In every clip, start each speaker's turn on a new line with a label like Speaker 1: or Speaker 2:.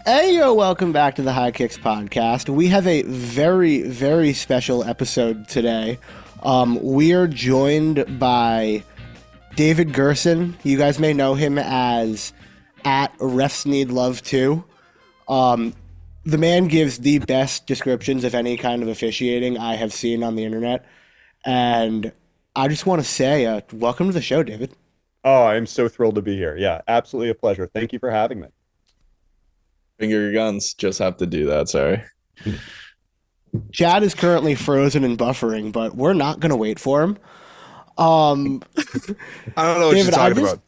Speaker 1: Hey, yo, welcome back to the High Kicks podcast. We have a very, very special episode today. We are joined by David Gerson. You guys may know him as at Refs Need Love Too. The man gives the best descriptions of any kind of officiating I have seen on the internet. And I just want to say, welcome to the show, David.
Speaker 2: Oh, I'm so thrilled to be here. Yeah, absolutely a pleasure. Thank you for having me.
Speaker 3: Finger your guns. Just have to do that. Sorry.
Speaker 1: Chad is currently frozen and buffering, but we're not going to wait for him. Um,
Speaker 4: I don't know what
Speaker 1: David,
Speaker 4: you're talking about.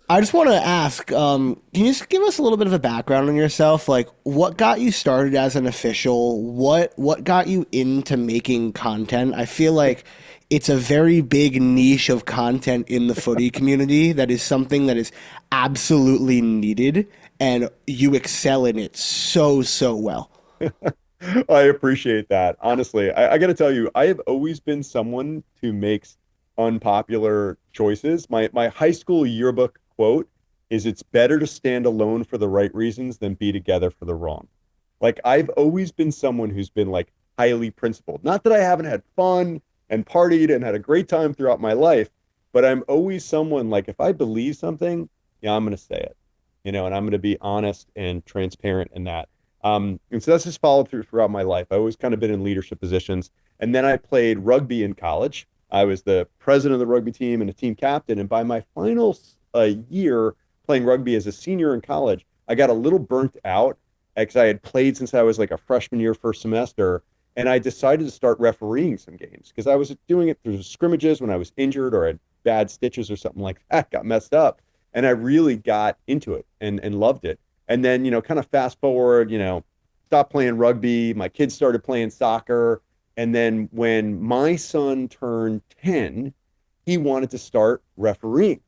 Speaker 1: I just want to ask, can you just give us a little bit of a background on yourself? Like, what got you started as an official? What got you into making content? I feel like it's a very big niche of content in the footy community that is something that is absolutely needed, and you excel in it so well.
Speaker 2: I appreciate that. Honestly, I got to tell you, I have always been someone who makes unpopular choices. My high school yearbook quote is, "It's better to stand alone for the right reasons than be together for the wrong." Like, I've always been someone who's been like highly principled. Not that I haven't had fun and partied and had a great time throughout my life, but I'm always someone like, if I believe something, yeah, I'm going to say it, and I'm going to be honest and transparent in that. And so that's just followed throughout my life. I always kind of been in leadership positions. And then I played rugby in college. I was the president of the rugby team and a team captain. And by my final year playing rugby as a senior in college, I got a little burnt out because I had played since I was like a freshman year, first semester. And I decided to start refereeing some games because I was doing it through scrimmages when I was injured or had bad stitches or something like that, got messed up. And I really got into it and loved it. And then, kind of fast forward, stopped playing rugby. My kids started playing soccer. And then when my son turned 10, he wanted to start refereeing.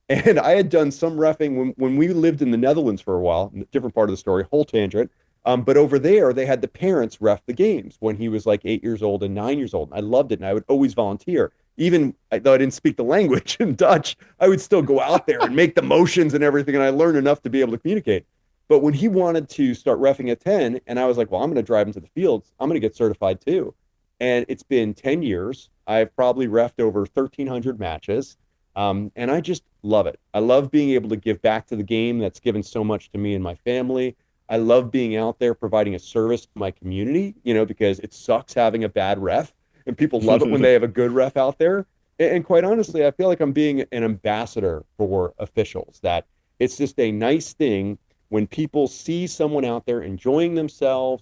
Speaker 2: And I had done some reffing when we lived in the Netherlands for a while, different part of the story, whole tangent. But over there, they had the parents ref the games when he was like 8 years old and 9 years old. I loved it. And I would always volunteer. Even though I didn't speak the language in Dutch, I would still go out there and make the motions and everything. And I learned enough to be able to communicate. But when he wanted to start reffing at 10, and I was like, well, I'm going to drive him to the fields. I'm going to get certified too. And it's been 10 years. I've probably reffed over 1,300 matches. And I just love it. I love being able to give back to the game that's given so much to me and my family. I love being out there providing a service to my community, because it sucks having a bad ref. And people love it when they have a good ref out there. And quite honestly, I feel like I'm being an ambassador for officials, that it's just a nice thing when people see someone out there enjoying themselves,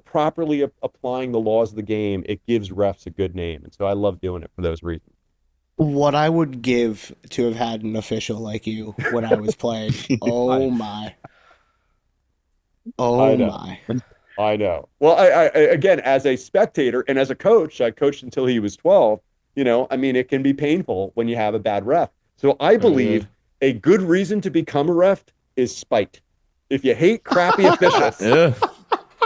Speaker 2: properly applying the laws of the game. It gives refs a good name. And so I love doing it for those reasons.
Speaker 1: What I would give to have had an official like you when I was playing. Oh
Speaker 2: I,
Speaker 1: my.
Speaker 2: I
Speaker 1: Oh
Speaker 2: know.
Speaker 1: my.
Speaker 2: I know. Well, I again, as a spectator and as a coach, I coached until he was 12. It can be painful when you have a bad ref. So I
Speaker 3: Oh, yeah.
Speaker 2: believe a good reason to become a ref is spite. If you hate crappy officials,
Speaker 3: Yeah.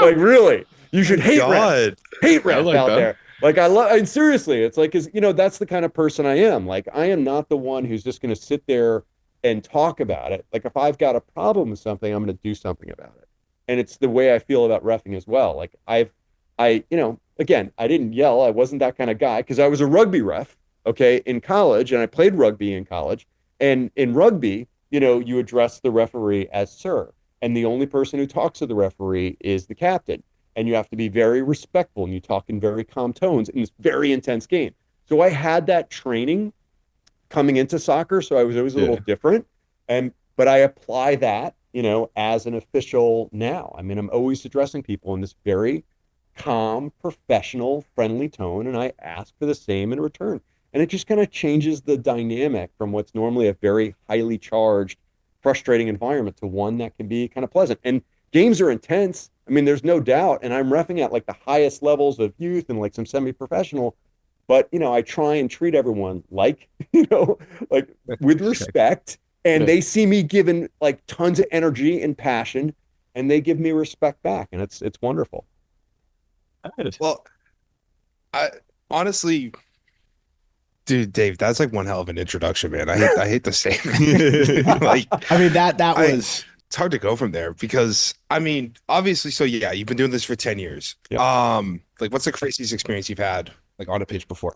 Speaker 2: like really, you should hate refs.
Speaker 4: God.
Speaker 2: Hate
Speaker 3: I
Speaker 2: refs
Speaker 3: like
Speaker 2: out
Speaker 3: that.
Speaker 2: there. Like I love, and seriously, it's like, cause that's the kind of person I am. Like I am not the one who's just going to sit there and talk about it. Like if I've got a problem with something, I'm going to do something about it. And it's the way I feel about reffing as well. Like again, I didn't yell. I wasn't that kind of guy because I was a rugby ref, okay, in college, and I played rugby in college. And in rugby, you address the referee as sir. And the only person who talks to the referee is the captain. And you have to be very respectful and you talk in very calm tones in this very intense game. So I had that training coming into soccer, so I was always a little
Speaker 3: Yeah.
Speaker 2: different. But I apply that, as an official now. I'm always addressing people in this very calm, professional, friendly tone, and I ask for the same in return. And it just kind of changes the dynamic from what's normally a very highly charged, frustrating environment to one that can be kind of pleasant. And games are intense. There's no doubt. And I'm reffing at like the highest levels of youth and like some semi-professional. But, I try and treat everyone like, like with respect. And
Speaker 3: Yeah.
Speaker 2: they see me giving like tons of energy and passion, and they give me respect back. And it's wonderful.
Speaker 3: Nice.
Speaker 4: Well, I honestly, dude, Dave, that's like one hell of an introduction, man. I hate the statement. Like,
Speaker 1: That
Speaker 4: I
Speaker 1: was
Speaker 4: it's hard to go from there because I mean, obviously, so yeah, you've been doing this for 10 years.
Speaker 2: Yep.
Speaker 4: Like what's the craziest experience you've had like on a pitch before?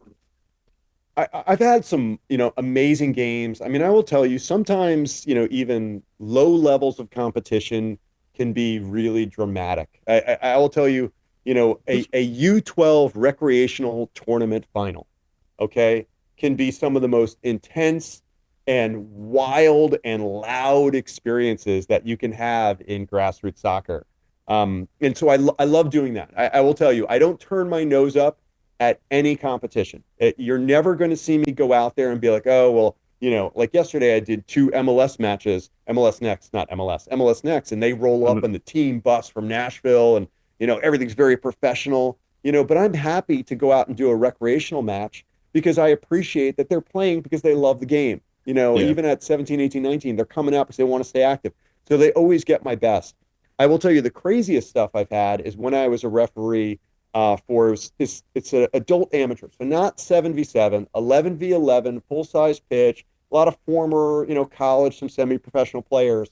Speaker 2: I've had some, amazing games. I mean, I will tell you, sometimes, even low levels of competition can be really dramatic. I will tell you, a U12 recreational tournament final, okay, can be some of the most intense and wild and loud experiences that you can have in grassroots soccer. And so I love doing that. I will tell you, I don't turn my nose up at any competition. You're never going to see me go out there and be like, oh, well, like yesterday I did two MLS matches, MLS Next, not MLS Next, and they roll up in the team bus from Nashville and, everything's very professional, but I'm happy to go out and do a recreational match because I appreciate that they're playing because they love the game.
Speaker 3: Yeah.
Speaker 2: Even at 17, 18, 19, they're coming out because they want to stay active. So they always get my best. I will tell you the craziest stuff I've had is when I was a referee for it's an adult amateur, so not 7v7, 11v11, full size pitch, a lot of former college, some semi-professional players,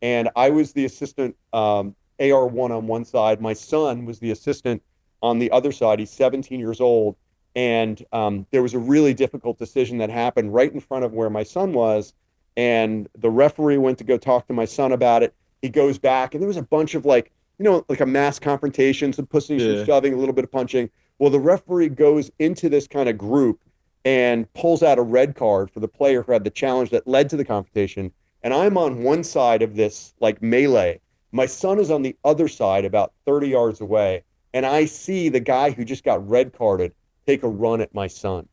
Speaker 2: and I was the assistant AR1 on one side. My son was the assistant on the other side. He's 17 years old, and there was a really difficult decision that happened right in front of where my son was, and the referee went to go talk to my son about it. He goes back, and there was a bunch of like a mass confrontation, some pushing, some
Speaker 3: Yeah.
Speaker 2: shoving, a little bit of punching. Well, the referee goes into this kind of group and pulls out a red card for the player who had the challenge that led to the confrontation. And I'm on one side of this like melee. My son is on the other side, about 30 yards away. And I see the guy who just got red carded take a run at my son,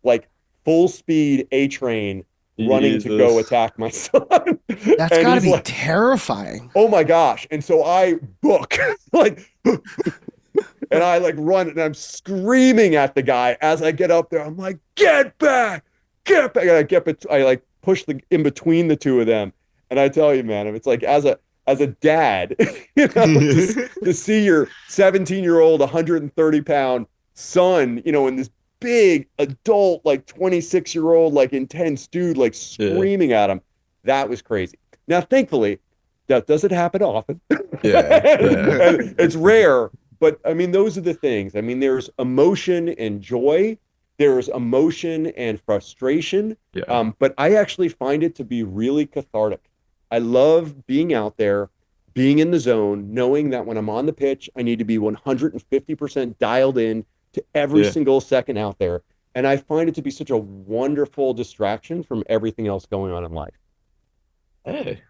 Speaker 2: like full speed A train running to go
Speaker 3: Jesus.
Speaker 2: attack my son.
Speaker 1: That's
Speaker 2: And
Speaker 1: got to
Speaker 2: he's
Speaker 1: be
Speaker 2: like,
Speaker 1: terrifying.
Speaker 2: oh my gosh. And so I book like, and I like run and I'm screaming at the guy as I get up there. I'm like, get back, get back. And I like push the in between the two of them. And I tell you, man, it's like as a dad, to see your 17-year-old, 130-pound son, in this big adult, like 26-year-old, like intense dude, like
Speaker 3: Yeah.
Speaker 2: screaming at him. That was crazy. Now, thankfully, that doesn't happen often.
Speaker 3: Yeah. Yeah.
Speaker 2: And it's rare, but I mean, those are the things. I mean, there's emotion and joy, there's emotion and frustration.
Speaker 3: Yeah.
Speaker 2: But I actually find it to be really cathartic. I love being out there, being in the zone, knowing that when I'm on the pitch, I need to be 150% dialed in to every
Speaker 3: Yeah.
Speaker 2: single second out there. And I find it to be such a wonderful distraction from everything else going on in life.
Speaker 3: Hey,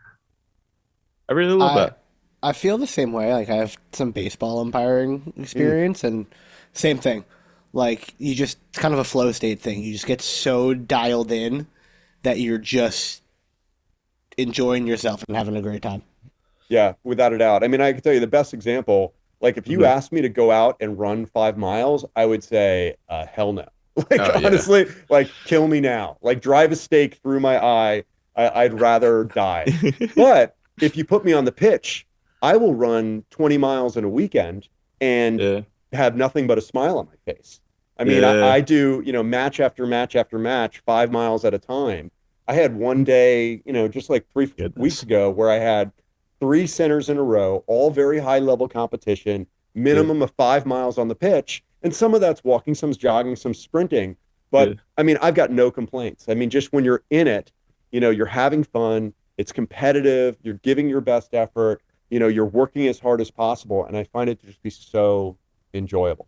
Speaker 3: I really love
Speaker 1: I
Speaker 3: that.
Speaker 1: I feel the same way. Like I have some baseball umpiring
Speaker 2: Mm.
Speaker 1: experience, and same thing. Like you just it's kind of a flow state thing. You just get so dialed in that you're just enjoying yourself and having a great time.
Speaker 2: Yeah, without a doubt. I mean, I can tell you the best example. Like, if you
Speaker 3: Mhm.
Speaker 2: asked me to go out and run 5 miles, I would say, hell no. Like,
Speaker 3: Oh yeah.
Speaker 2: honestly, like, kill me now. Like, drive a stake through my eye. I'd rather die. But if you put me on the pitch, I will run 20 miles in a weekend and
Speaker 3: Yeah.
Speaker 2: have nothing but a smile on my face. I mean,
Speaker 3: Yeah.
Speaker 2: I do, match after match after match, 5 miles at a time. I had one day, just like 3 weeks
Speaker 3: Goodness.
Speaker 2: ago, where I had three centers in a row, all very high level competition,
Speaker 3: Yeah.
Speaker 2: minimum of 5 miles on the pitch. And some of that's walking, some's jogging, some sprinting. But
Speaker 3: Yeah.
Speaker 2: I mean, I've got no complaints. I mean, just when you're in it, you're having fun, it's competitive, you're giving your best effort, you're working as hard as possible. And I find it to just be so enjoyable.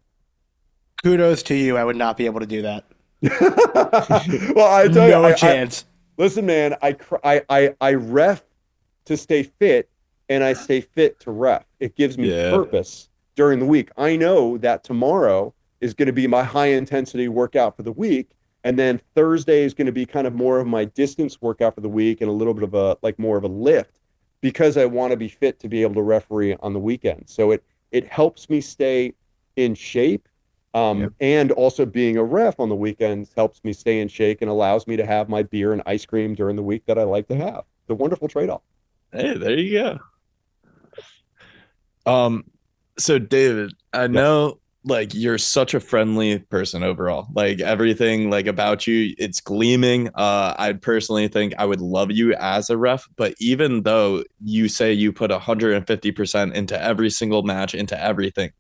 Speaker 1: Kudos to you. I would not be able to do that.
Speaker 2: Well, I tell you,
Speaker 1: No
Speaker 2: I
Speaker 1: chance.
Speaker 2: listen, man. I ref to stay fit, and I stay fit to ref. It gives me
Speaker 3: Yeah.
Speaker 2: purpose during the week. I know that tomorrow is going to be my high intensity workout for the week, and then Thursday is going to be kind of more of my distance workout for the week, and a little bit of a like more of a lift because I want to be fit to be able to referee on the weekend. So it helps me stay in shape.
Speaker 3: Yep.
Speaker 2: And also being a ref on the weekends helps me stay in shape and allows me to have my beer and ice cream during the week that I like to have. It's a wonderful trade-off.
Speaker 3: Hey, there you go. So David, I
Speaker 2: Yes.
Speaker 3: know like you're such a friendly person overall. Like everything like about you, it's gleaming. I personally think I would love you as a ref, but even though you say you put 150% into every single match, into everything,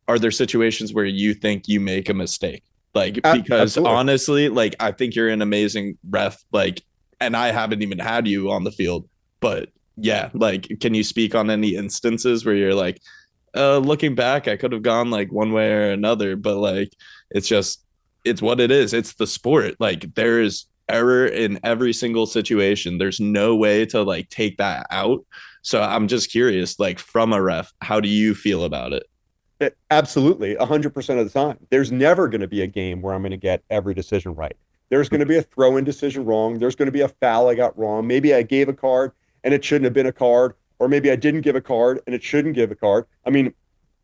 Speaker 3: are there situations where you think you make a mistake? Like, because
Speaker 2: Absolutely.
Speaker 3: honestly, like I think you're an amazing ref, like, and I haven't even had you on the field, but yeah, like, can you speak on any instances where you're like, looking back, I could have gone like one way or another, but like it's just it's what it is. It's the sport. Like there is error in every single situation. There's no way to like take that out. So I'm just curious, like from a ref, how do you feel about it?
Speaker 2: Absolutely, 100% of the time. There's never going to be a game where I'm going to get every decision right. There's going to be a throw-in decision wrong. There's going to be a foul I got wrong. Maybe I gave a card and it shouldn't have been a card, or maybe I didn't give a card and it shouldn't give a card. I mean,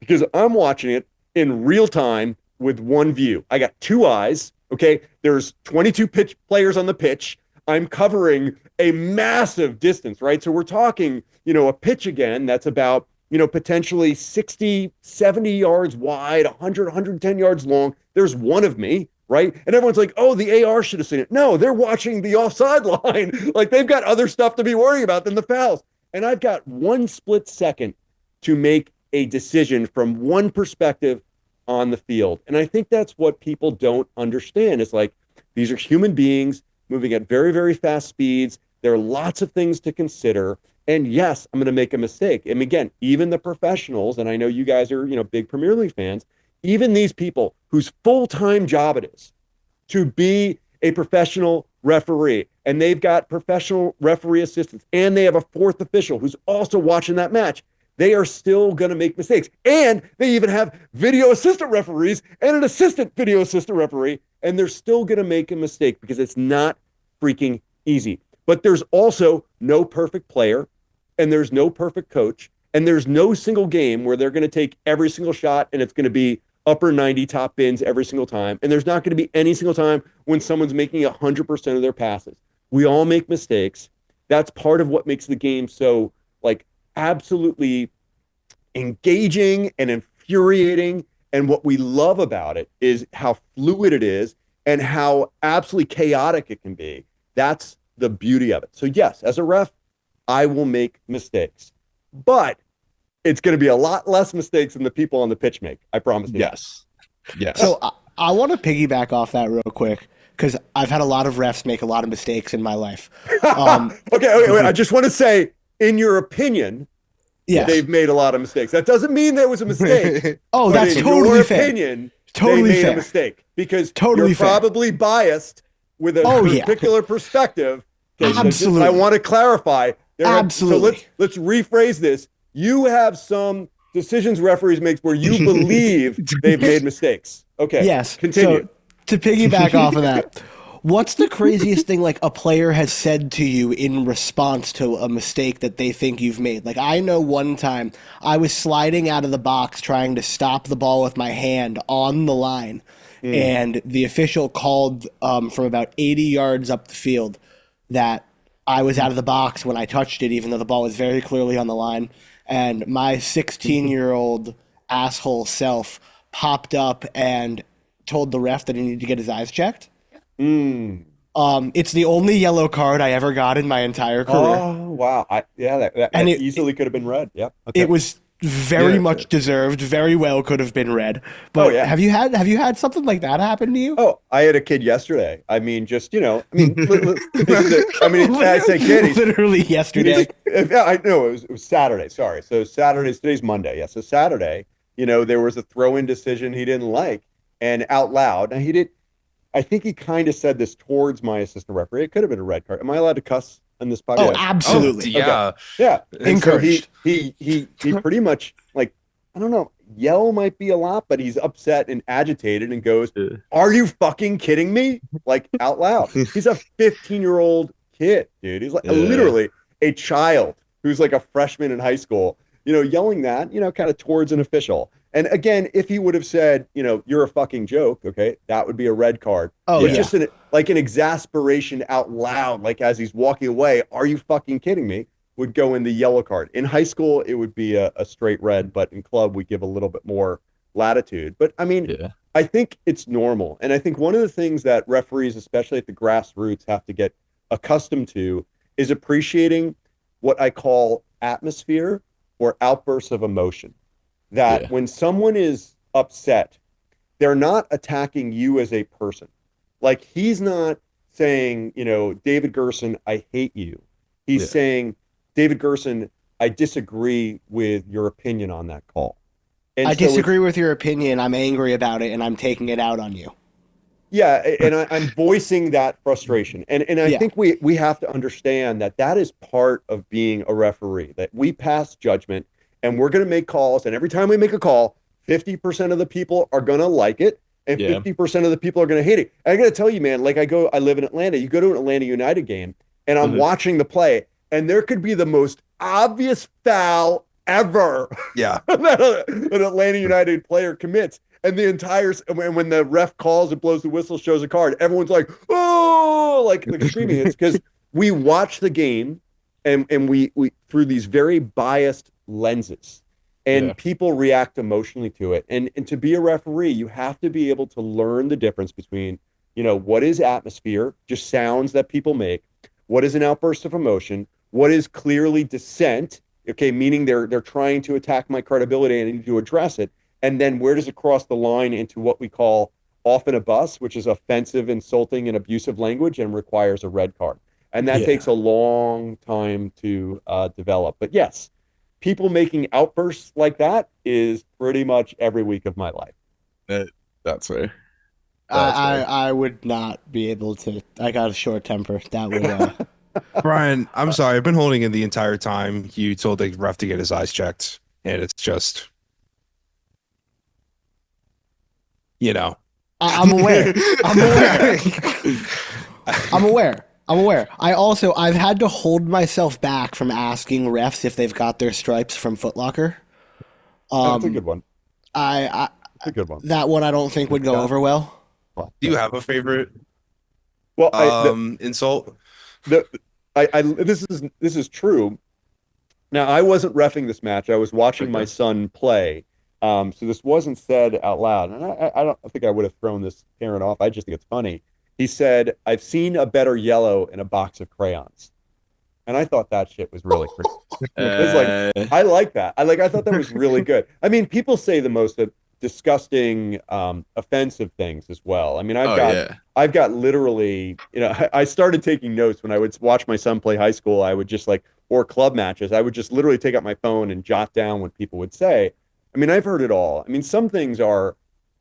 Speaker 2: because I'm watching it in real time with one view. I got two eyes. Okay, there's 22 pitch players on the pitch. I'm covering a massive distance, right? So we're talking, a pitch again that's about potentially 60, 70 yards wide, 100, 110 yards long. There's one of me, right? And everyone's like, oh, the AR should have seen it. No, they're watching the offside line. Like they've got other stuff to be worrying about than the fouls. And I've got one split second to make a decision from one perspective on the field. And I think that's what people don't understand. It's like these are human beings moving at very, very fast speeds. There are lots of things to consider. And yes, I'm going to make a mistake. And again, even the professionals, and I know you guys are, big Premier League fans, even these people whose full-time job it is to be a professional referee, and they've got professional referee assistants, and they have a fourth official who's also watching that match, they are still going to make mistakes. And they even have video assistant referees and an assistant video assistant referee, and they're still going to make a mistake because it's not freaking easy. But there's also no perfect player, and there's no perfect coach, and there's no single game where they're going to take every single shot and it's going to be upper 90 top bins every single time. And there's not going to be any single time when someone's making 100% of their passes. We all make mistakes. That's part of what makes the game so like absolutely engaging and infuriating. And what we love about it is how fluid it is and how absolutely chaotic it can be. That's the beauty of it. So yes, as a ref, I will make mistakes, but it's going to be a lot less mistakes than the people on the pitch make. I promise you.
Speaker 3: Yes. Yes.
Speaker 1: So I want to piggyback off that real quick because I've had a lot of refs make a lot of mistakes in my life.
Speaker 2: Okay, wait. I just want to say, in your opinion,
Speaker 1: Yes.
Speaker 2: they've made a lot of mistakes. That doesn't mean there was a mistake.
Speaker 1: Oh,
Speaker 2: but
Speaker 1: that's
Speaker 2: in
Speaker 1: totally
Speaker 2: your
Speaker 1: fair.
Speaker 2: opinion,
Speaker 1: Totally
Speaker 2: they made
Speaker 1: fair.
Speaker 2: a mistake because
Speaker 1: Totally
Speaker 2: you're
Speaker 1: fair.
Speaker 2: probably biased with a particular perspective. Okay, so
Speaker 1: Absolutely.
Speaker 2: I want to clarify.
Speaker 1: Absolutely.
Speaker 2: So let's rephrase this. You have some decisions referees make where you believe they've made mistakes. Okay.
Speaker 1: Yes.
Speaker 2: Continue.
Speaker 1: So to piggyback off of that, what's the craziest thing like a player has said to you in response to a mistake that they think you've made? Like I know one time I was sliding out of the box trying to stop the ball with my hand on the line, and the official called from about 80 yards up the field that I was out of the box when I touched it, even though the ball was very clearly on the line. And my 16-year-old asshole self popped up and told the ref that he needed to get his eyes checked. It's the only yellow card I ever got in my entire career.
Speaker 2: Oh, wow. That easily could have been red. Yep. Okay.
Speaker 1: It was very much deserved, very well could have been red. But have you had something like that happen to you?
Speaker 2: Oh, I had a kid yesterday. I mean, I say kid. He's
Speaker 1: Literally yesterday.
Speaker 2: I know it was Saturday. Sorry. So today's Monday. Yeah. So Saturday, there was a throw-in decision he didn't like, and out loud. Now I think he kind of said this towards my assistant referee. It could have been a red card. Am I allowed to cuss on this podcast?
Speaker 1: Oh, absolutely.
Speaker 4: Yeah.
Speaker 2: Okay. Yeah. And
Speaker 1: Encouraged.
Speaker 2: So he pretty much like, I don't know, yell might be a lot, but he's upset and agitated and goes, "Are you fucking kidding me?" Like out loud. He's a 15-year-old kid, dude. He's like literally a child who's like a freshman in high school, yelling that, kind of towards an official. And again, if he would have said, "You're a fucking joke," okay, that would be a red card.
Speaker 1: Oh,
Speaker 2: but
Speaker 1: yeah.
Speaker 2: just an exasperation out loud, like as he's walking away, "Are you fucking kidding me?" would go in the yellow card. In high school, it would be a straight red, but in club, we give a little bit more latitude. But I mean,
Speaker 3: Yeah.
Speaker 2: I think it's normal. And I think one of the things that referees, especially at the grassroots, have to get accustomed to is appreciating what I call atmosphere or outbursts of emotion. That
Speaker 3: Yeah.
Speaker 2: when someone is upset, they're not attacking you as a person. Like he's not saying, David Gerson, I hate you. He's
Speaker 3: Yeah.
Speaker 2: saying, David Gerson, I disagree with your opinion on that call. And
Speaker 1: I
Speaker 2: so
Speaker 1: disagree with your opinion. I'm angry about it, and I'm taking it out on you.
Speaker 2: yeah, and I'm voicing that frustration. And I
Speaker 1: Yeah.
Speaker 2: think we have to understand that that is part of being a referee, that we pass judgment and we're going to make calls. And every time we make a call, 50% of the people are going to like it and
Speaker 3: Yeah.
Speaker 2: 50% of the people are going to hate it. And I got to tell you, man, like I live in Atlanta. You go to an Atlanta United game and I'm
Speaker 3: Mhm.
Speaker 2: watching the play and there could be the most obvious foul ever
Speaker 4: Yeah.
Speaker 2: that an Atlanta United player commits. And the entire when the ref calls and blows the whistle, shows a card, everyone's like, oh, like screaming. It's because we watch the game and we through these very biased lenses, and
Speaker 3: Yeah.
Speaker 2: people react emotionally to it. And to be a referee, you have to be able to learn the difference between, what is atmosphere, just sounds that people make, what is an outburst of emotion, what is clearly dissent, okay, meaning they're trying to attack my credibility and I need to address it. And then where does it cross the line into what we call often a bus, which is offensive, insulting, and abusive language and requires a red card. And that
Speaker 3: Yeah.
Speaker 2: takes a long time to develop. But yes, people making outbursts like that is pretty much every week of my life.
Speaker 3: That's fair.
Speaker 1: I would not be able to. I got a short temper. That would.
Speaker 4: Brian, I'm sorry. I've been holding in the entire time. You told the ref to get his eyes checked, and it's just,
Speaker 1: I'm aware. I'm aware. I'm aware. I'm aware. I've had to hold myself back from asking refs if they've got their stripes from Foot Locker.
Speaker 2: That's a good one.
Speaker 1: I
Speaker 2: That's a good one.
Speaker 1: that one I don't think would go over well.
Speaker 4: Do you have a favorite
Speaker 2: Well,
Speaker 4: insult?
Speaker 2: this is true. Now, I wasn't reffing this match. I was watching my son play. So this wasn't said out loud. And I don't think I would have thrown this parent off. I just think it's funny. He said, I've seen a better yellow in a box of crayons. And I thought that shit was really pretty. It's like, I like that. I thought that was really good. I mean, people say the most disgusting, offensive things as well. I mean, I've got literally, I started taking notes when I would watch my son play high school. I would just or club matches, I would just literally take out my phone and jot down what people would say. I mean, I've heard it all. I mean, some things are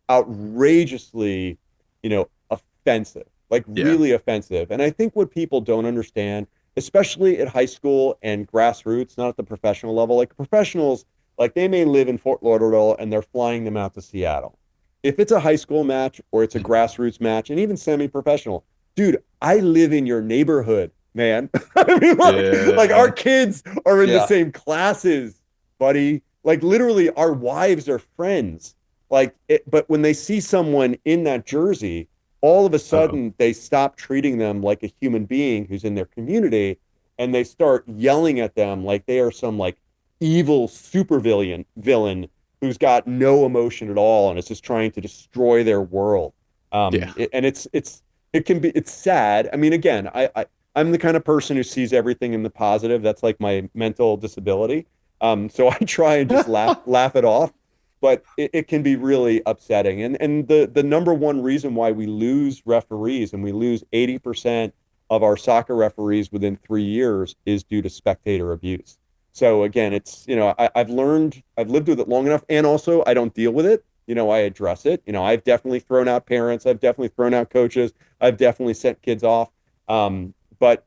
Speaker 2: outrageously, offensive, really offensive. And I think what people don't understand, especially at high school and grassroots, not at the professional level, like professionals, they may live in Fort Lauderdale and they're flying them out to Seattle. If it's a high school match or it's a grassroots match and even semi-professional, dude, I live in your neighborhood, man. I mean, our kids are in the same classes, buddy. Literally our wives are friends. But when they see someone in that jersey, all of a sudden they stop treating them like a human being who's in their community and they start yelling at them like they are some evil villain who's got no emotion at all and is just trying to destroy their world. It's sad. I mean, again, I'm the kind of person who sees everything in the positive. That's my mental disability. So I try and just laugh it off, but it can be really upsetting. And the number one reason why we lose referees and we lose 80% of our soccer referees within 3 years is due to spectator abuse. So again, it's, I've lived with it long enough, and also I don't deal with it. I address it. I've definitely thrown out parents. I've definitely thrown out coaches. I've definitely sent kids off. But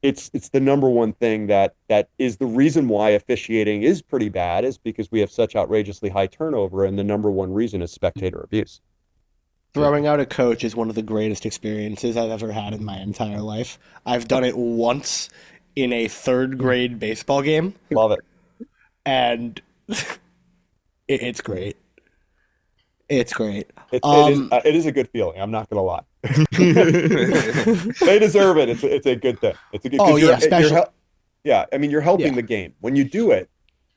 Speaker 2: it's the number one thing that is the reason why officiating is pretty bad, is because we have such outrageously high turnover, and the number one reason is spectator abuse.
Speaker 1: Throwing out a coach is one of the greatest experiences I've ever had in my entire life. I've done it once in a third grade baseball game.
Speaker 2: Love it.
Speaker 1: And it's great. It's great.
Speaker 2: It is a good feeling. I'm not gonna lie. They deserve it. It's a good thing. It's a good.
Speaker 1: Oh yeah, especially.
Speaker 2: I mean, you're helping the game when you do it.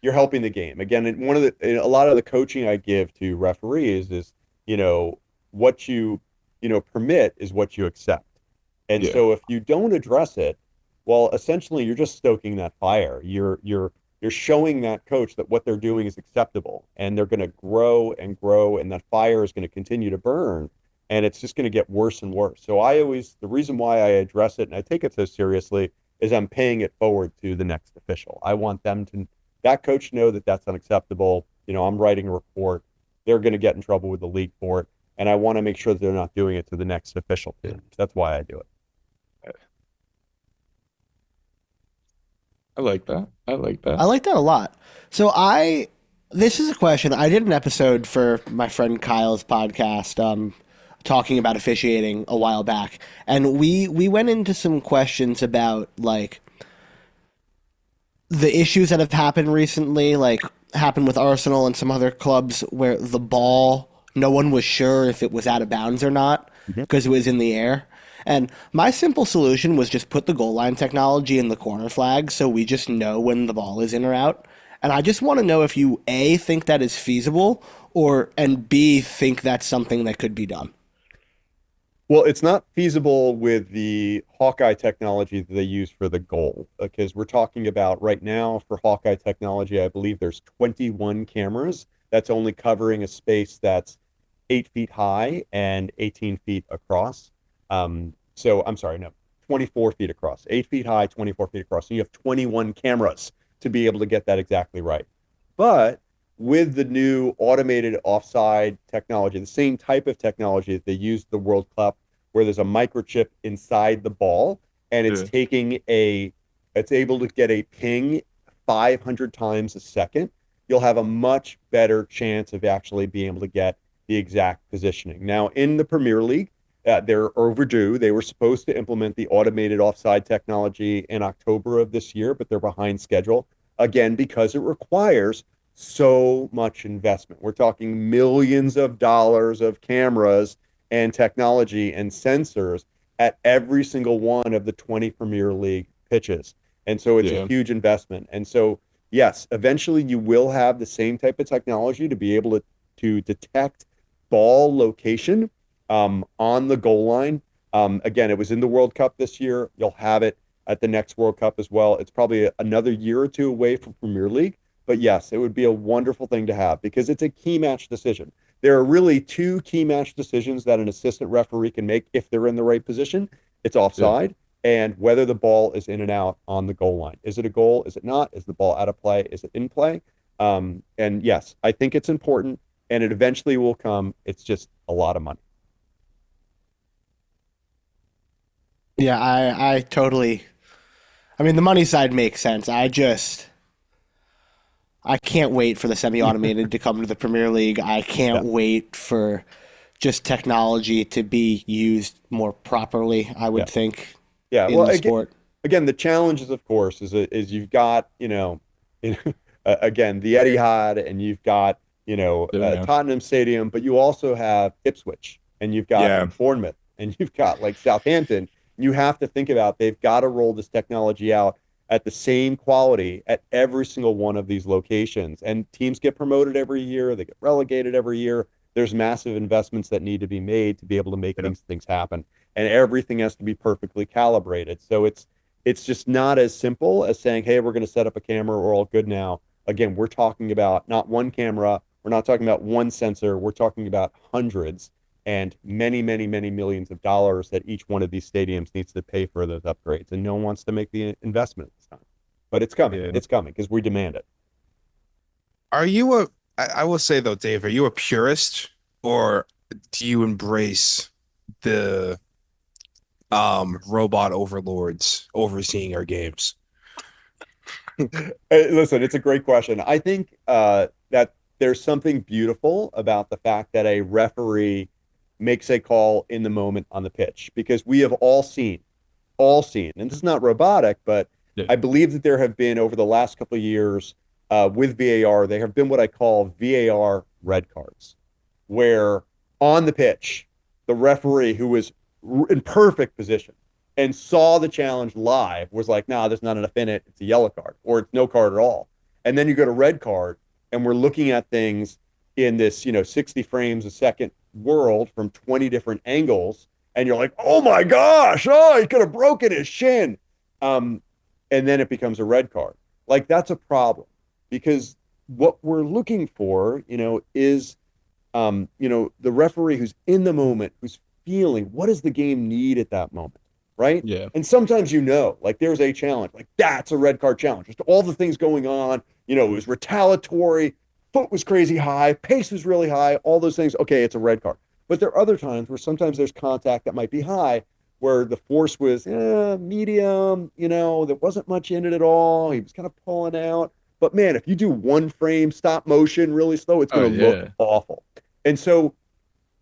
Speaker 2: you're helping the game. Again, a lot of the coaching I give to referees is, what you permit is what you accept. And
Speaker 3: Yeah.
Speaker 2: so if you don't address it, well, essentially you're just stoking that fire. You're showing that coach that what they're doing is acceptable, and they're going to grow and grow, and that fire is going to continue to burn, and it's just going to get worse and worse. So the reason why I address it and I take it so seriously is I'm paying it forward to the next official. I want that coach to know that that's unacceptable. I'm writing a report. They're going to get in trouble with the league for it, and I want to make sure that they're not doing it to the next official.
Speaker 3: Yeah.
Speaker 2: That's why I do it.
Speaker 3: I like that. I like that.
Speaker 1: I like that a lot. So this is a question. I did an episode for my friend Kyle's podcast, talking about officiating a while back, and we went into some questions about like the issues that have happened recently, like happened with Arsenal and some other clubs where the ball, no one was sure if it was out of bounds or not because it was in the air. And my simple solution was just put the goal line technology in the corner flag so we just know when the ball is in or out. And I just want to know if you A, think that is feasible, and B, think that's something that could be done.
Speaker 2: Well, it's not feasible with the Hawkeye technology that they use for the goal, because we're talking about right now for Hawkeye technology, I believe there's 21 cameras that's only covering a space that's 8 feet high and 18 feet across. So I'm sorry, no, 24 feet across, 8 feet high, 24 feet across. So you have 21 cameras to be able to get that exactly right. But with the new automated offside technology, the same type of technology that they used the World Cup, where there's a microchip inside the ball, and it's able to get a ping 500 times a second, you'll have a much better chance of actually being able to get the exact positioning. Now, in the Premier League, they're overdue. They were supposed to implement the automated offside technology in October of this year, but they're behind schedule, again, because it requires so much investment. We're talking millions of dollars of cameras and technology and sensors at every single one of the 20 Premier League pitches. And so it's a huge investment. And so, yes, eventually you will have the same type of technology to be able to detect ball location on the goal line. Again, it was in the World Cup this year. You'll have it at the next World Cup as well. It's probably another year or two away from Premier League. But yes, it would be a wonderful thing to have because it's a key match decision. There are really two key match decisions that an assistant referee can make if they're in the right position. It's offside and whether the ball is in and out on the goal line. Is it a goal? Is it not? Is the ball out of play? Is it in play? And yes, I think it's important and it eventually will come. It's just a lot of money.
Speaker 1: Yeah, I totally. I mean, the money side makes sense. I can't wait for the semi-automated to come to the Premier League. I can't wait for just technology to be used more properly, I would think, in the sport.
Speaker 2: Again, the challenges, of course, is you've got, again, the Etihad and you've got, Tottenham Stadium, but you also have Ipswich and you've got Bournemouth and you've got like Southampton. You have to think about they've got to roll this technology out at the same quality at every single one of these locations. And teams get promoted every year. They get relegated every year. There's massive investments that need to be made to be able to make these things happen. And everything has to be perfectly calibrated. So it's just not as simple as saying, hey, we're going to set up a camera. We're all good now. Again, we're talking about not one camera. We're not talking about one sensor. We're talking about hundreds and many, many, many millions of dollars that each one of these stadiums needs to pay for those upgrades. And no one wants to make the investment at this time. But it's coming. It's coming because we demand it.
Speaker 4: I will say though, Dave, are you a purist or do you embrace the robot overlords overseeing our games?
Speaker 2: Hey, listen, it's a great question. I think that there's something beautiful about the fact that a referee makes a call in the moment on the pitch, because we have all seen, and this is not robotic, but I believe that there have been over the last couple of years with VAR, there have been what I call VAR red cards, where on the pitch, the referee who was in perfect position and saw the challenge live was like, nah, there's not enough in it. It's a yellow card or it's no card at all. And then you go to red card, and we're looking at things in this, 60 frames a second world from 20 different angles. And you're like, oh my gosh, he could have broken his shin. And then it becomes a red card. Like, that's a problem, because what we're looking for, is, the referee who's in the moment, who's feeling what does the game need at that moment, right?
Speaker 3: Yeah.
Speaker 2: And sometimes, like, there's a challenge, like that's a red card challenge. Just all the things going on, it was retaliatory, foot was crazy high, pace was really high, all those things. Okay, it's a red card. But there are other times where sometimes there's contact that might be high, where the force was medium, there wasn't much in it at all. He was kind of pulling out. But man, if you do one frame stop motion really slow, it's going to look awful. And so,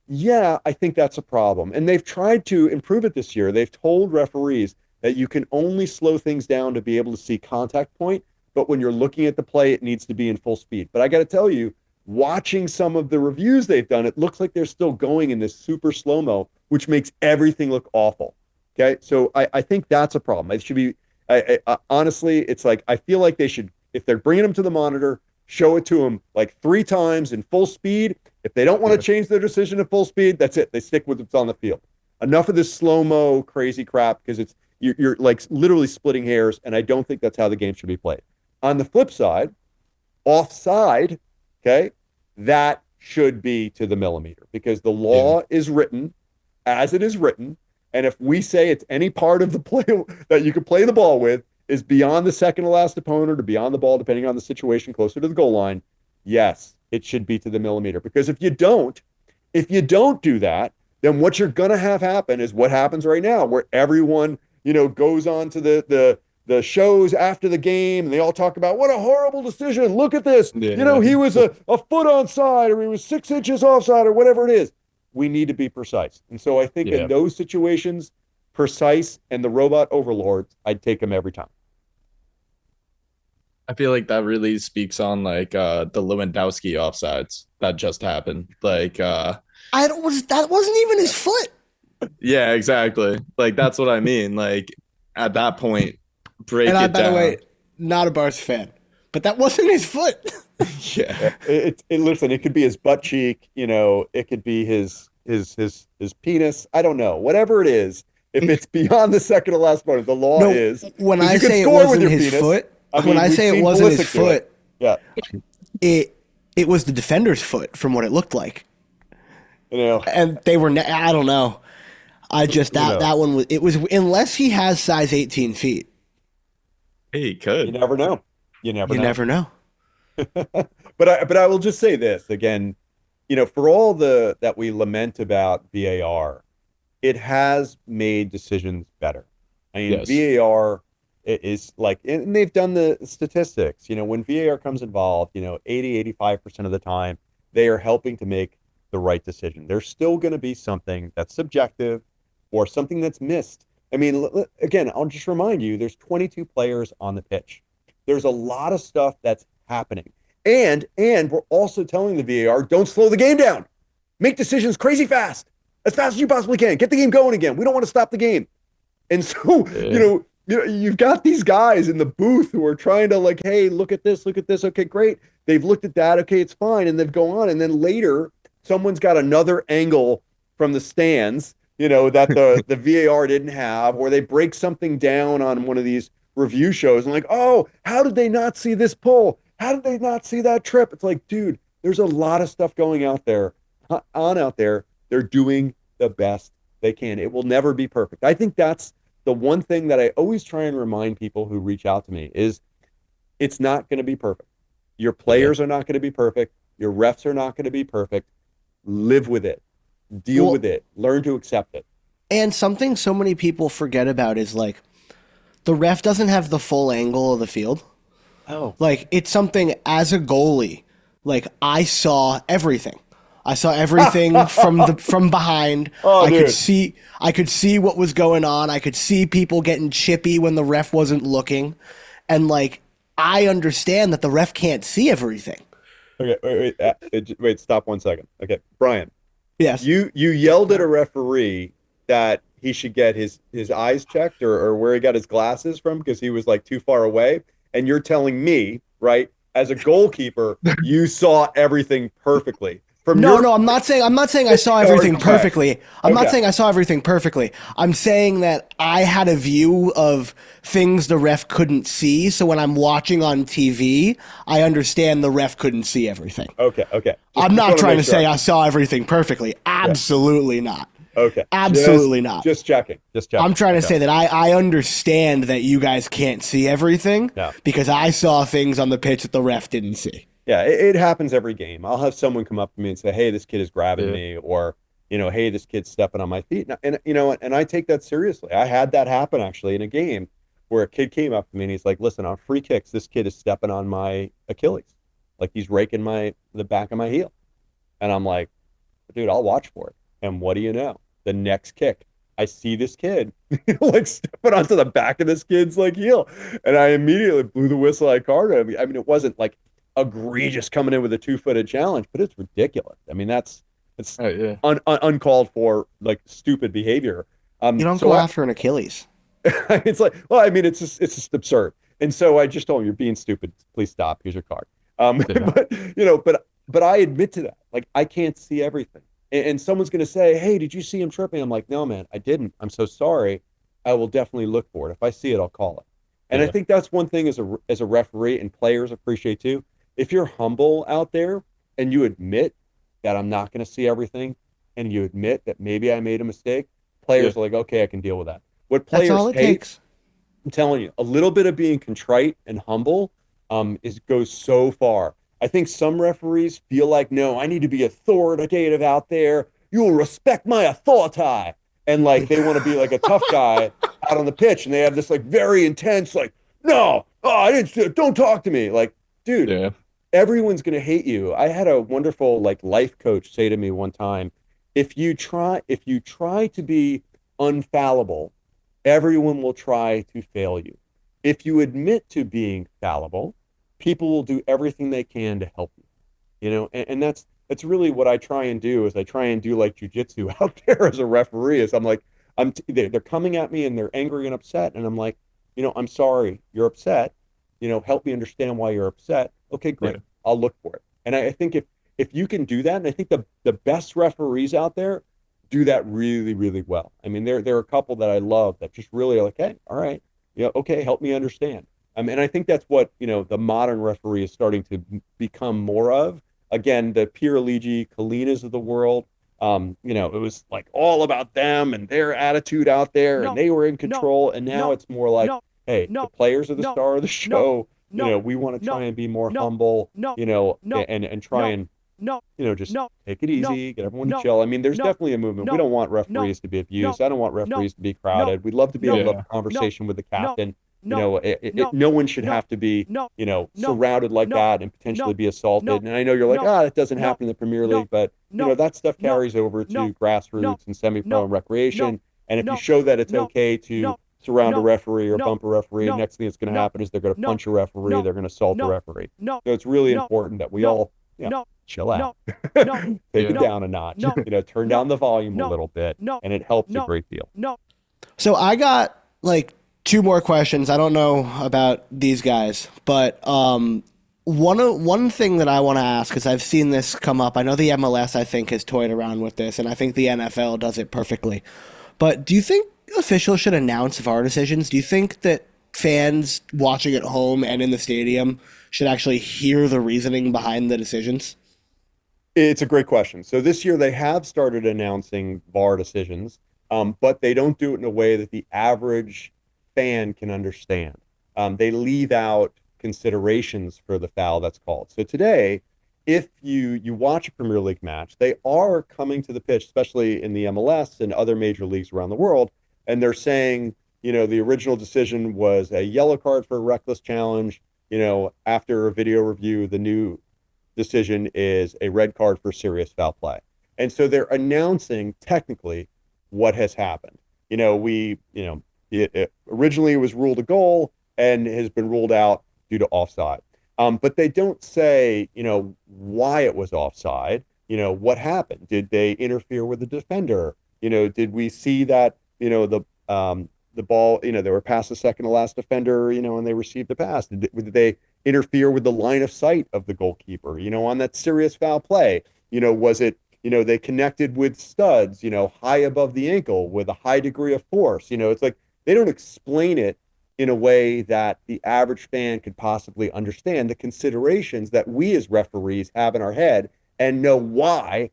Speaker 2: yeah, I think that's a problem. And they've tried to improve it this year. They've told referees that you can only slow things down to be able to see contact point. But when you're looking at the play, it needs to be in full speed. But I got to tell you, watching some of the reviews they've done, it looks like they're still going in this super slow-mo, which makes everything look awful. Okay, so I think that's a problem. It should be, honestly, it's like, I feel like they should, if they're bringing them to the monitor, show it to them like 3 times in full speed. If they don't want to change their decision to full speed, that's it. They stick with what's on the field. Enough of this slow-mo crazy crap, because you're like literally splitting hairs, and I don't think that's how the game should be played. On the flip side, offside, okay, that should be to the millimeter, because the law is written as it is written. And if we say it's any part of the play that you can play the ball with is beyond the second to last opponent or beyond the ball, depending on the situation, closer to the goal line, yes, it should be to the millimeter. Because if you don't do that, then what you're going to have happen is what happens right now, where everyone, goes on to the shows after the game, and they all talk about what a horrible decision. Look at this.
Speaker 3: Yeah.
Speaker 2: He was a foot onside, or he was 6 inches offside, or whatever it is. We need to be precise. And so I think in those situations, precise and the robot overlords, I'd take them every time.
Speaker 3: I feel like that really speaks on like the Lewandowski offsides that just happened. Like
Speaker 1: that wasn't even his foot.
Speaker 3: Yeah, exactly. Like that's what I mean. Like at that point, break it down.
Speaker 1: By the way, not a Barca fan, but that wasn't his foot.
Speaker 3: Yeah.
Speaker 2: Listen, it could be his butt cheek, it could be his penis. I don't know. Whatever it is, if it's beyond the second to last part, the law is.
Speaker 1: When I say it wasn't his foot,
Speaker 2: yeah,
Speaker 1: it was the defender's foot from what it looked like. And they were. I don't know. That one was. It was, unless he has size 18 feet.
Speaker 3: Hey, he could.
Speaker 2: You never know. You never know.
Speaker 3: But
Speaker 2: I will just say this again, for all that we lament about VAR, it has made decisions better. I mean, VAR is like, and they've done the statistics, when VAR comes involved, 80-85% of the time, they are helping to make the right decision. There's still going to be something that's subjective or something that's missed. I mean, again, I'll just remind you, there's 22 players on the pitch. There's a lot of stuff that's happening. And we're also telling the VAR, don't slow the game down. Make decisions crazy fast, as fast as you possibly can. Get the game going again. We don't want to stop the game. And so, you've got these guys in the booth who are trying to like, hey, look at this. Okay, great. They've looked at that. Okay, it's fine. And they've gone on. And then later, someone's got another angle from the stands, that the VAR didn't have, or they break something down on one of these review shows and like, oh, how did they not see this pull? How did they not see that trip? It's like, dude, there's a lot of stuff going out there. They're doing the best they can. It will never be perfect. I think that's the one thing that I always try and remind people who reach out to me is it's not going to be perfect. Your players are not going to be perfect. Your refs are not going to be perfect. Live with it. Deal with it. Learn to accept it.
Speaker 1: And something so many people forget about is like, the ref doesn't have the full angle of the field.
Speaker 2: Oh.
Speaker 1: Like, it's something as a goalie, like, I saw everything. I saw everything from behind.
Speaker 2: Oh,
Speaker 1: I
Speaker 2: dude.
Speaker 1: could see what was going on. I could see people getting chippy when the ref wasn't looking. And like, I understand that the ref can't see everything.
Speaker 2: Okay, wait, stop 1 second. Okay, Brian.
Speaker 1: Yes.
Speaker 2: You yelled at a referee that he should get his eyes checked or where he got his glasses from because he was like too far away. And you're telling me, right, as a goalkeeper, you saw everything perfectly. From
Speaker 1: No,
Speaker 2: your
Speaker 1: no, I'm not saying I saw everything
Speaker 2: yards away.
Speaker 1: perfectly. I'm not
Speaker 2: Okay.
Speaker 1: saying I saw everything perfectly. I'm saying that I had a view of things the ref couldn't see. So when I'm watching on TV, I understand the ref couldn't see everything.
Speaker 2: Okay.
Speaker 1: I'm not
Speaker 2: wanna
Speaker 1: trying
Speaker 2: make
Speaker 1: to say
Speaker 2: sure.
Speaker 1: I saw everything perfectly. Absolutely not.
Speaker 2: Okay.
Speaker 1: Absolutely not.
Speaker 2: Just checking.
Speaker 1: I'm trying to
Speaker 2: Okay.
Speaker 1: say that I understand that you guys can't see everything
Speaker 2: No.
Speaker 1: because I saw things on the pitch that the ref didn't see.
Speaker 2: Yeah, it happens every game. I'll have someone come up to me and say, "Hey, this kid is grabbing
Speaker 3: Yeah.
Speaker 2: me," or "Hey, this kid's stepping on my feet." And you know what? And I take that seriously. I had that happen actually in a game where a kid came up to me and he's like, "Listen, on free kicks, this kid is stepping on my Achilles, like he's raking the back of my heel." And I'm like, "Dude, I'll watch for it." And what do you know? The next kick, I see this kid like stepping onto the back of this kid's like heel, and I immediately blew the whistle. I carded him. I mean, it wasn't like egregious coming in with a 2-footed challenge, but it's ridiculous. I mean, it's
Speaker 3: Oh, yeah.
Speaker 2: uncalled for, like stupid behavior.
Speaker 1: You don't
Speaker 2: So
Speaker 1: go after an Achilles.
Speaker 2: it's like, well, I mean, it's just absurd. And so I just told him, "You're being stupid. Please stop. Here's your card."
Speaker 3: Yeah.
Speaker 2: But I admit to that. Like, I can't see everything. And someone's going to say, "Hey, did you see him tripping?" I'm like, "No, man, I didn't. I'm so sorry. I will definitely look for it. If I see it, I'll call it." And I
Speaker 3: Yeah.
Speaker 2: think that's one thing as a referee, and players appreciate too. If you're humble out there and you admit that I'm not going to see everything, and you admit that maybe I made a mistake, players are like, "Okay, I can deal with that." What
Speaker 1: That's
Speaker 2: players
Speaker 1: all it
Speaker 2: hate,
Speaker 1: takes.
Speaker 2: I'm telling you, a little bit of being contrite and humble is goes so far. I think some referees feel like, "No, I need to be authoritative out there. You will respect my authority." And like they want to be like a tough guy out on the pitch, and they have this like very intense, like, "No, oh, I didn't, don't talk to me." Like, dude,
Speaker 3: Yeah.
Speaker 2: everyone's gonna hate you. I had a wonderful like life coach say to me one time, if you try to be unfallible, everyone will try to fail you. If you admit to being fallible, people will do everything they can to help you. And that's really what I try and do. Is I try and do like jujitsu out there as a referee. Is I'm like, they're coming at me and they're angry and upset, and I'm like, "I'm sorry, you're upset. Help me understand why you're upset." Okay, great.
Speaker 3: Yeah.
Speaker 2: I'll look for it. And I think if you can do that, and I think the best referees out there do that really, really well. I mean, there are a couple that I love that just really are like, "Hey, all right, okay, help me understand." And I think that's what the modern referee is starting to become more of. Again, the Pierluigi Collinas of the world. It was like all about them and their attitude out there, and they were in control. And now it's more like, "Hey, the players are the star of the show. We want to try and be more humble. And try and just take it easy, get everyone to chill." I mean, there's definitely a movement. We don't want referees to be abused. I don't want referees to be crowded. We'd love to be able to have
Speaker 3: Yeah.
Speaker 2: a conversation with the captain. No one should have to be, surrounded like that and potentially be assaulted. And I know you're like, that doesn't happen in the Premier League, but that stuff carries over to grassroots and semi-pro and recreation. And if you show that it's okay to surround a referee or bump a referee, the next thing that's going to happen is they're going to punch a referee, they're going to assault a referee. So it's really important that we all, chill out, take it
Speaker 3: Yeah.
Speaker 2: down a notch, turn down the volume a little bit, and it helps a great deal.
Speaker 1: So I got like two more questions. I don't know about these guys, but one thing that I want to ask, because I've seen this come up. I know the MLS, I think, has toyed around with this, and I think the NFL does it perfectly. But do you think officials should announce VAR decisions? Do you think that fans watching at home and in the stadium should actually hear the reasoning behind the decisions?
Speaker 2: It's a great question. So this year they have started announcing VAR decisions, but they don't do it in a way that the average fan can understand. They leave out considerations for the foul that's called. So today, if you watch a Premier League match, they are coming to the pitch, especially in the MLS and other major leagues around the world, and they're saying, the original decision was a yellow card for a reckless challenge. After a video review, the new decision is a red card for serious foul play. And so they're announcing technically what has happened. It originally was ruled a goal and has been ruled out due to offside. But they don't say, why it was offside. What happened? Did they interfere with the defender? Did we see that, the the ball, they were past the second to last defender, and they received the pass? Did they interfere with the line of sight of the goalkeeper, on that serious foul play? Was it, they connected with studs, high above the ankle with a high degree of force? It's like they don't explain it in a way that the average fan could possibly understand the considerations that we as referees have in our head and know why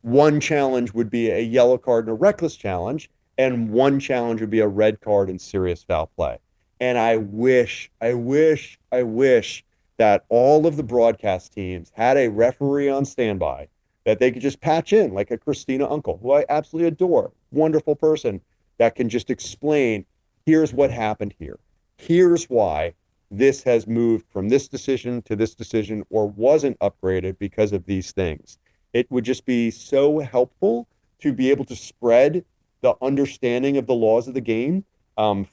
Speaker 2: one challenge would be a yellow card and a reckless challenge, and one challenge would be a red card and serious foul play. And I wish that all of the broadcast teams had a referee on standby that they could just patch in, like a Christina Uncle, who I absolutely adore, wonderful person, that can just explain, here's what happened here. Here's why this has moved from this decision to this decision or wasn't upgraded because of these things. It would just be so helpful to be able to spread the understanding of the laws of the game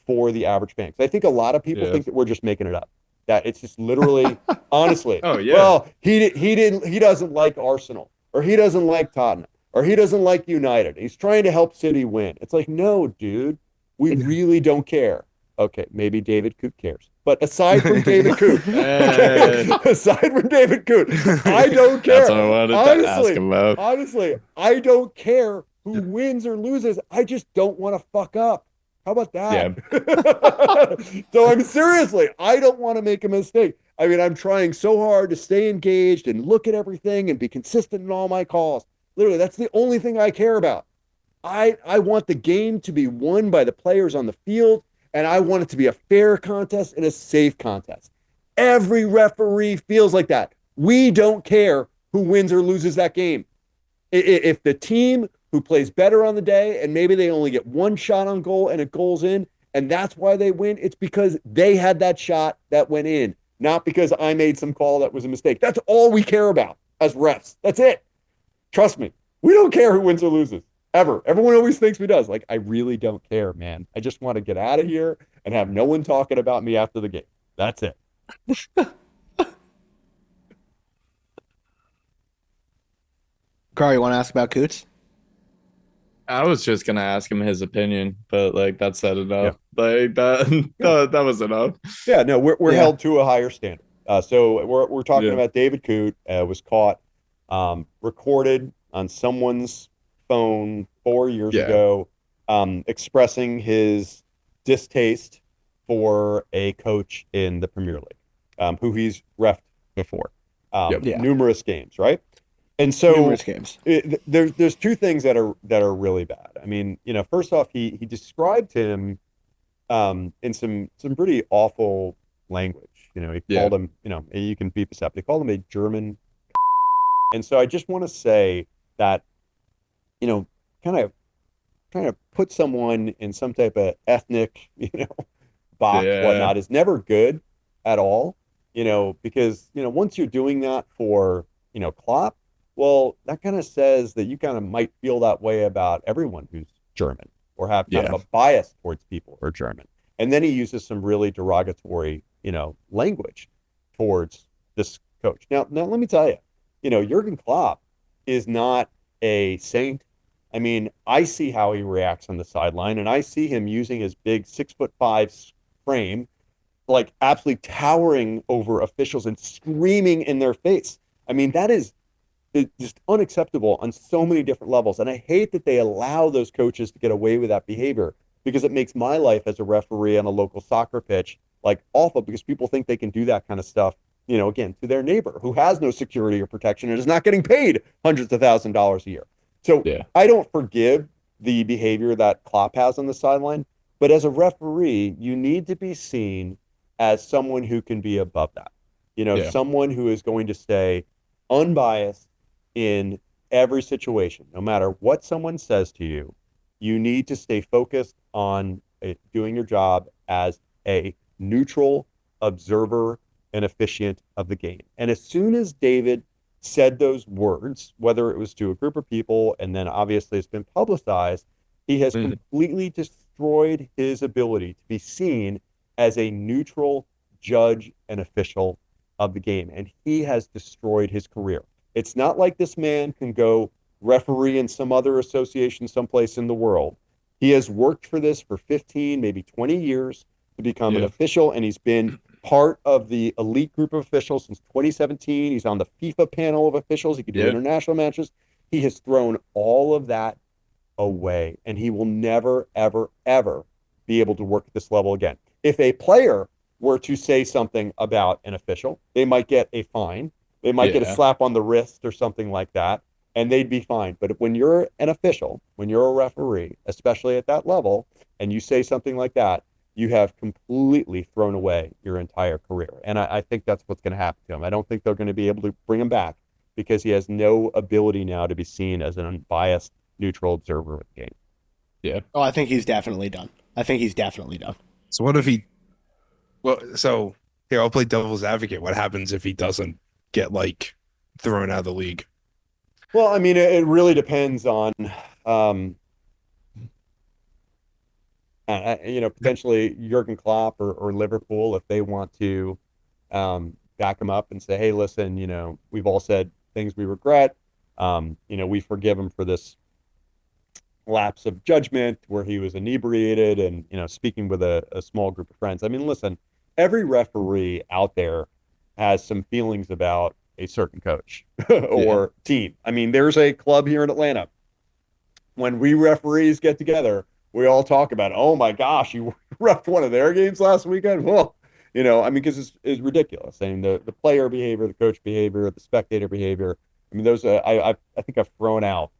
Speaker 2: for the average fan. 'Cause I think a lot of people think that we're just making it up. That it's just literally, honestly.
Speaker 3: Oh yeah.
Speaker 2: Well, he doesn't like Arsenal, or he doesn't like Tottenham, or he doesn't like United. He's trying to help City win. It's like, no, dude, we really don't care. Okay, maybe David Coote cares. But aside from David Coote, aside from David Coote, I don't care.
Speaker 3: That's what I wanted to ask about.
Speaker 2: Honestly, I don't care who wins or loses. I just don't want to fuck up. How about that? Yeah. So I'm seriously, I don't want to make a mistake. I mean, I'm trying so hard to stay engaged and look at everything and be consistent in all my calls. Literally, that's the only thing I care about. I want the game to be won by the players on the field, and I want it to be a fair contest and a safe contest. Every referee feels like that. We don't care who wins or loses that game. If the team who plays better on the day and maybe they only get one shot on goal and it goes in, and that's why they win, it's because they had that shot that went in, not because I made some call that was a mistake. That's all we care about as refs. That's it. Trust me. We don't care who wins or loses. Ever. Everyone always thinks we does. Like, I really don't care, man. I just want to get out of here and have no one talking about me after the game. That's it.
Speaker 1: Carl, you want to ask about Coots?
Speaker 3: I was just gonna ask him his opinion, but like that said enough. Yeah. Like that was enough.
Speaker 2: Yeah, no, we're held to a higher standard. So we're talking about David Coote was caught recorded on someone's phone 4 years ago, expressing his distaste for a coach in the Premier League, who he's reffed before, numerous games, right? And so
Speaker 1: numerous games.
Speaker 2: There's two things that are really bad. I mean, first off, he described him in some pretty awful language. He called him, you can beep this up. They called him a German. And so I just want to say that, kind of trying to put someone in some type of ethnic, box, whatnot, is never good at all, because, once you're doing that for, Klopp, well, that kind of says that you kind of might feel that way about everyone who's German or have kind of a bias towards people who are German. And then he uses some really derogatory, language towards this coach. Now let me tell you, Jurgen Klopp is not a saint. I mean, I see how he reacts on the sideline, and I see him using his big 6'5" frame, like absolutely towering over officials and screaming in their face. I mean, that is just unacceptable on so many different levels. And I hate that they allow those coaches to get away with that behavior, because it makes my life as a referee on a local soccer pitch like awful, because people think they can do that kind of stuff, again, to their neighbor who has no security or protection and is not getting paid hundreds of $1,000s a year. So I don't forgive the behavior that Klopp has on the sideline, but as a referee, you need to be seen as someone who can be above that. Someone who is going to stay unbiased in every situation. No matter what someone says to you, you need to stay focused on doing your job as a neutral observer and officiant of the game. And as soon as David said those words, whether it was to a group of people, and then obviously it's been publicized, he has completely destroyed his ability to be seen as a neutral judge and official of the game. And he has destroyed his career. It's not like this man can go referee in some other association someplace in the world. He has worked for this for 15, maybe 20 years to become an official, and he's been part of the elite group of officials since 2017. He's on the FIFA panel of officials. He could do international matches. He has thrown all of that away, and he will never, ever, ever be able to work at this level again. If a player were to say something about an official, they might get a fine. They might get a slap on the wrist or something like that, and they'd be fine. But when you're an official, when you're a referee, especially at that level, and you say something like that, you have completely thrown away your entire career. And I think that's what's going to happen to him. I don't think they're going to be able to bring him back because he has no ability now to be seen as an unbiased, neutral observer of the game.
Speaker 3: Yeah.
Speaker 1: Oh, I think he's definitely done.
Speaker 4: So what if he? Well, so here I'll play devil's advocate. What happens if he doesn't get like thrown out of the league?
Speaker 2: Well, I mean, it really depends on, potentially Jurgen Klopp or Liverpool, if they want to back him up and say, hey, listen, we've all said things we regret. We forgive him for this lapse of judgment where he was inebriated and, speaking with a small group of friends. I mean, listen, every referee out there has some feelings about a certain coach or team. I mean, there's a club here in Atlanta. When we referees get together, we all talk about, oh my gosh, you reffed one of their games last weekend. Well, because it's ridiculous. I mean, the player behavior, the coach behavior, the spectator behavior. I mean, those I think I've thrown out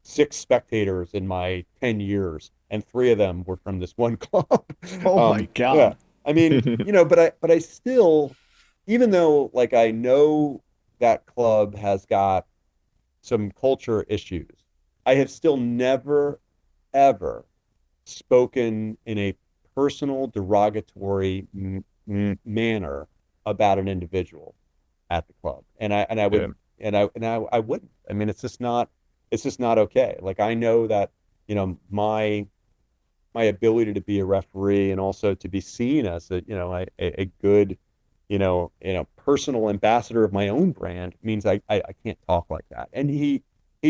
Speaker 2: 6 spectators in my 10 years, and 3 of them were from this one club.
Speaker 1: Oh my God.
Speaker 2: Yeah. I mean, but I still, even though like I know that club has got some culture issues, I have still never, ever spoken in a personal derogatory manner about an individual at the club. And I would, I wouldn't. I mean, it's just not okay. Like, I know that, my ability to be a referee and also to be seen as a good, personal ambassador of my own brand means I can't talk like that. And he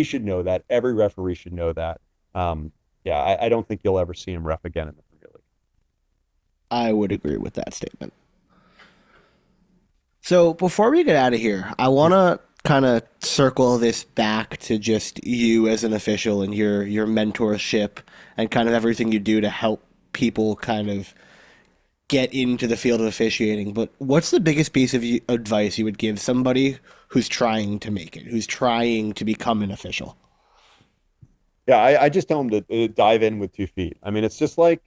Speaker 2: should know that. Every referee should know that. I don't think you'll ever see him ref again in the Premier League.
Speaker 1: I would agree with that statement. So before we get out of here, I want to kind of circle this back to just you as an official and your mentorship and kind of everything you do to help people kind of get into the field of officiating. But what's the biggest piece of advice you would give somebody who's trying to make it, who's trying to become an official?
Speaker 2: Yeah, I just tell them to dive in with 2 feet. I mean, it's just like,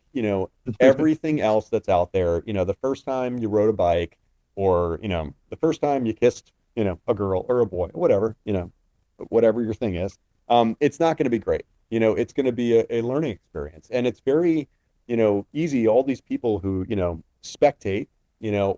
Speaker 2: everything else that's out there. The first time you rode a bike, or, the first time you kissed, a girl or a boy, whatever, whatever your thing is, it's not going to be great. It's going to be a learning experience. And it's very, easy. All these people who, spectate,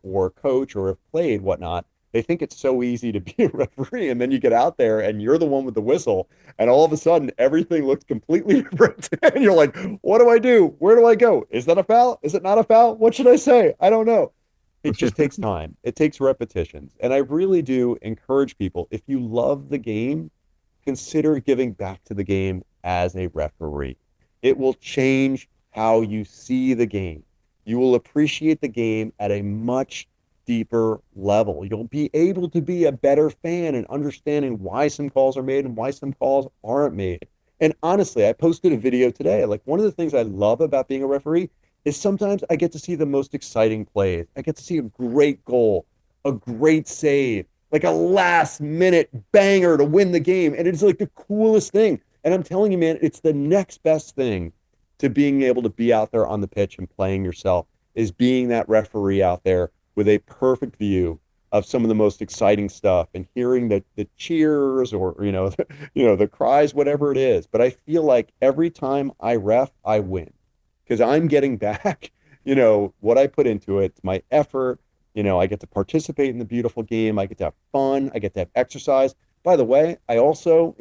Speaker 2: or coach or have played, whatnot, they think it's so easy to be a referee, and then you get out there and you're the one with the whistle, and all of a sudden everything looks completely different. And you're like, what do I do? Where do I go? Is that a foul? Is it not a foul? What should I say? I don't know. It just takes time. It takes repetitions. And I really do encourage people, if you love the game, consider giving back to the game as a referee. It will change how you see the game. You will appreciate the game at a much deeper level. You'll be able to be a better fan and understanding why some calls are made and why some calls aren't made. And honestly, I posted a video today. Like, one of the things I love about being a referee is sometimes I get to see the most exciting plays. I get to see a great goal, a great save, like a last minute banger to win the game. And it's like the coolest thing. And I'm telling you, man, it's the next best thing to being able to be out there on the pitch and playing yourself, is being that referee out there with a perfect view of some of the most exciting stuff and hearing the cheers or, the cries, whatever it is. But I feel like every time I ref, I win, because I'm getting back, what I put into it, my effort. I get to participate in the beautiful game. I get to have fun. I get to have exercise. By the way, I also,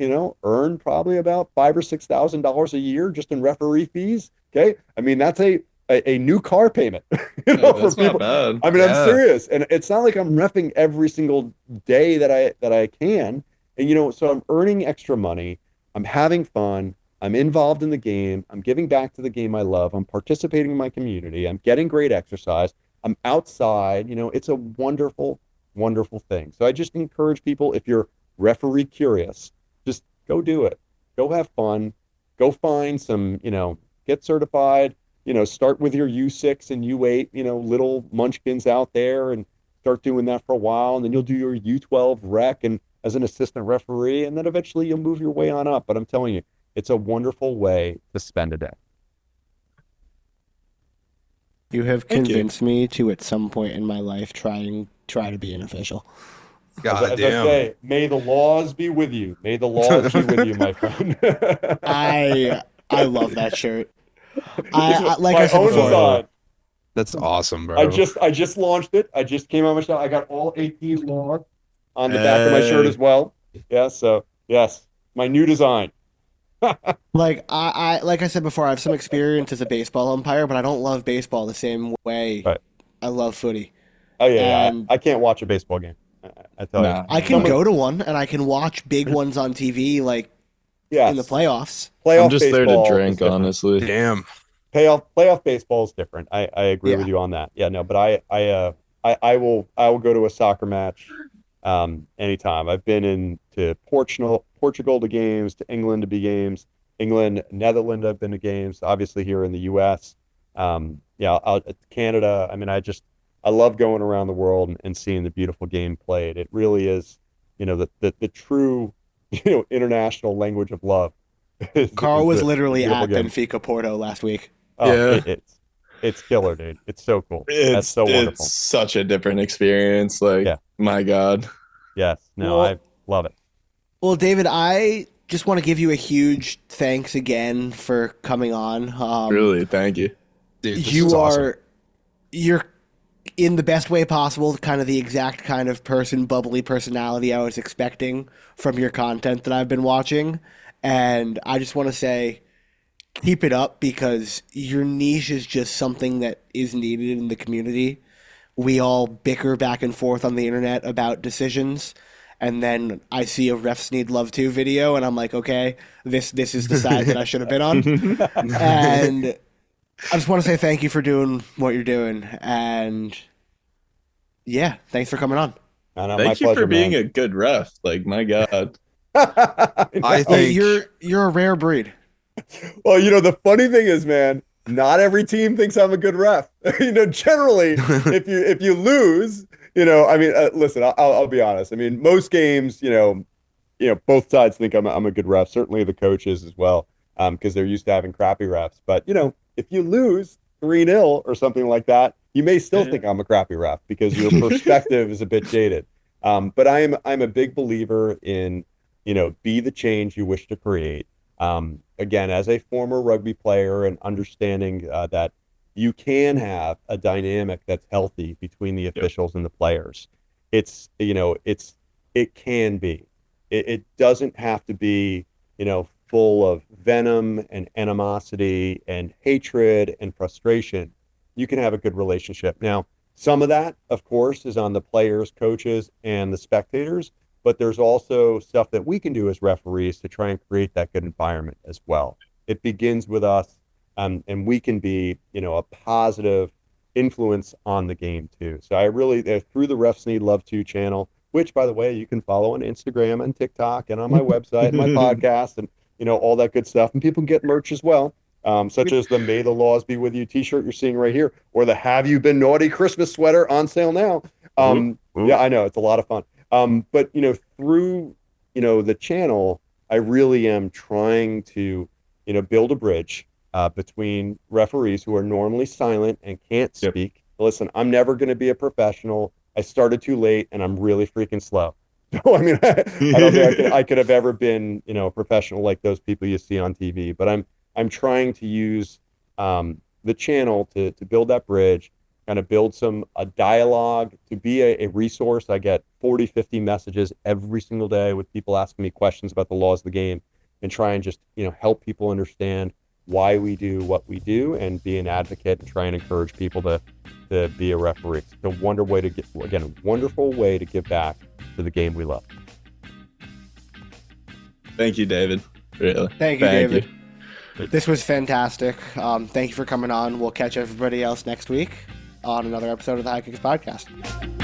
Speaker 2: earn probably about $5,000 or $6,000 a year just in referee fees. Okay. I mean, that's a new car payment,
Speaker 3: that's
Speaker 2: for people.
Speaker 3: Not bad.
Speaker 2: I mean, I'm serious. And it's not like I'm reffing every single day that I can. And, so I'm earning extra money. I'm having fun. I'm involved in the game. I'm giving back to the game I love. I'm participating in my community. I'm getting great exercise. I'm outside. It's a wonderful, wonderful thing. So I just encourage people, if you're referee curious, just go do it. Go have fun. Go find some, get certified, start with your U6 and U8, little munchkins out there, and start doing that for a while. And then you'll do your U12 rec and as an assistant referee. And then eventually you'll move your way on up. But I'm telling you, it's a wonderful way to spend a day.
Speaker 1: You have convinced me to, at some point in my life, try to be an official.
Speaker 2: As I say, may the laws be with you. May the laws be with you, my friend.
Speaker 1: I love that shirt. I like
Speaker 2: my
Speaker 1: I said
Speaker 2: own
Speaker 1: before.
Speaker 2: design.
Speaker 4: That's awesome, bro.
Speaker 2: I just launched it. I just came on my shop. I got all 18 laws on the back of my shirt as well. Yeah, so yes, my new design.
Speaker 1: Like I said before, I have some experience as a baseball umpire, but I don't love baseball the same way
Speaker 2: Right.
Speaker 1: I love footy.
Speaker 2: Oh yeah,
Speaker 1: And
Speaker 2: I can't watch a baseball game. I tell you.
Speaker 1: I can go to one and I can watch big ones on TV, like in the playoffs.
Speaker 2: Playoff
Speaker 3: I'm just there to
Speaker 2: baseball is
Speaker 3: drink,
Speaker 2: different.
Speaker 3: honestly.
Speaker 4: Damn.
Speaker 2: Playoff baseball is different. I agree
Speaker 1: Yeah.
Speaker 2: with you on that. Yeah, no, but I will go to a soccer match anytime. I've been into Portugal to games, to England to be games, England, Netherlands I've been to games, obviously here in the US. Canada. I mean, I love going around the world and seeing the beautiful game played. It really is, the true, international language of love.
Speaker 1: Carl was literally
Speaker 2: beautiful
Speaker 1: at
Speaker 2: game.
Speaker 1: Benfica Porto last week.
Speaker 2: Oh,
Speaker 3: Yeah.
Speaker 2: it's killer, dude. It's so cool. That's so wonderful.
Speaker 3: It's such a different experience. Like,
Speaker 2: Yeah.
Speaker 3: my God.
Speaker 2: Yes. No,
Speaker 1: Well-
Speaker 2: I love it.
Speaker 1: Well, David, I just want to give you a huge thanks again for coming on.
Speaker 3: Really, thank you.
Speaker 4: Dude, this
Speaker 1: You
Speaker 4: is
Speaker 1: are
Speaker 4: awesome.
Speaker 1: you're in the best way possible, kind of the exact kind of bubbly personality I was expecting from your content that I've been watching. And I just want to say, keep it up, because your niche is just something that is needed in the community. We all bicker back and forth on the internet about decisions, and then I see a Refs Need Love Too video, and I'm like, okay, this is the side that I should have been on. And I just want to say thank you for doing what you're doing, and yeah, thanks for coming on.
Speaker 2: No, my
Speaker 3: Thank you
Speaker 2: pleasure,
Speaker 3: for being
Speaker 2: man.
Speaker 3: a good ref. Like, my God.
Speaker 4: I
Speaker 1: Hey,
Speaker 4: think
Speaker 1: you're a rare breed.
Speaker 2: Well, the funny thing is, man, not every team thinks I'm a good ref. Generally, if you lose, I mean, listen, I'll be honest. I mean, most games, both sides think I'm a good ref. Certainly the coaches as well, because they're used to having crappy refs. But if you lose 3-0 or something like that, you may still think I'm a crappy ref because your perspective is a bit jaded. But I'm a big believer in, be the change you wish to create. Again, as a former rugby player and understanding that you can have a dynamic that's healthy between the officials and the players. It can be. It doesn't have to be, full of venom and animosity and hatred and frustration. You can have a good relationship. Now, some of that, of course, is on the players, coaches, and the spectators. But there's also stuff that we can do as referees to try and create that good environment as well. It begins with us, and we can be, a positive influence on the game too. So I really, through the Refs Need Love Too channel, which, by the way, you can follow on Instagram and TikTok and on my website and my podcast and, all that good stuff. And people can get merch as well, such as the May the Laws Be With You t-shirt you're seeing right here, or the Have You Been Naughty Christmas sweater on sale now. Yeah, I know. It's a lot of fun. But through the channel, I really am trying to build a bridge between referees who are normally silent and can't speak. Listen, I'm never going to be a professional. I started too late, and I'm really freaking slow. So I mean, I don't think I could have ever been a professional like those people you see on TV. But I'm trying to use the channel to build that bridge, kind of build a dialogue, to be a resource. I get 40, 50 messages every single day with people asking me questions about the laws of the game, and try and just, help people understand why we do what we do and be an advocate and try and encourage people to be a referee. It's a wonderful way to give back to the game we love.
Speaker 3: Thank you, David. Really.
Speaker 1: Thank you, David. This was fantastic. Thank you for coming on. We'll catch everybody else next week on another episode of the High Kicks Podcast.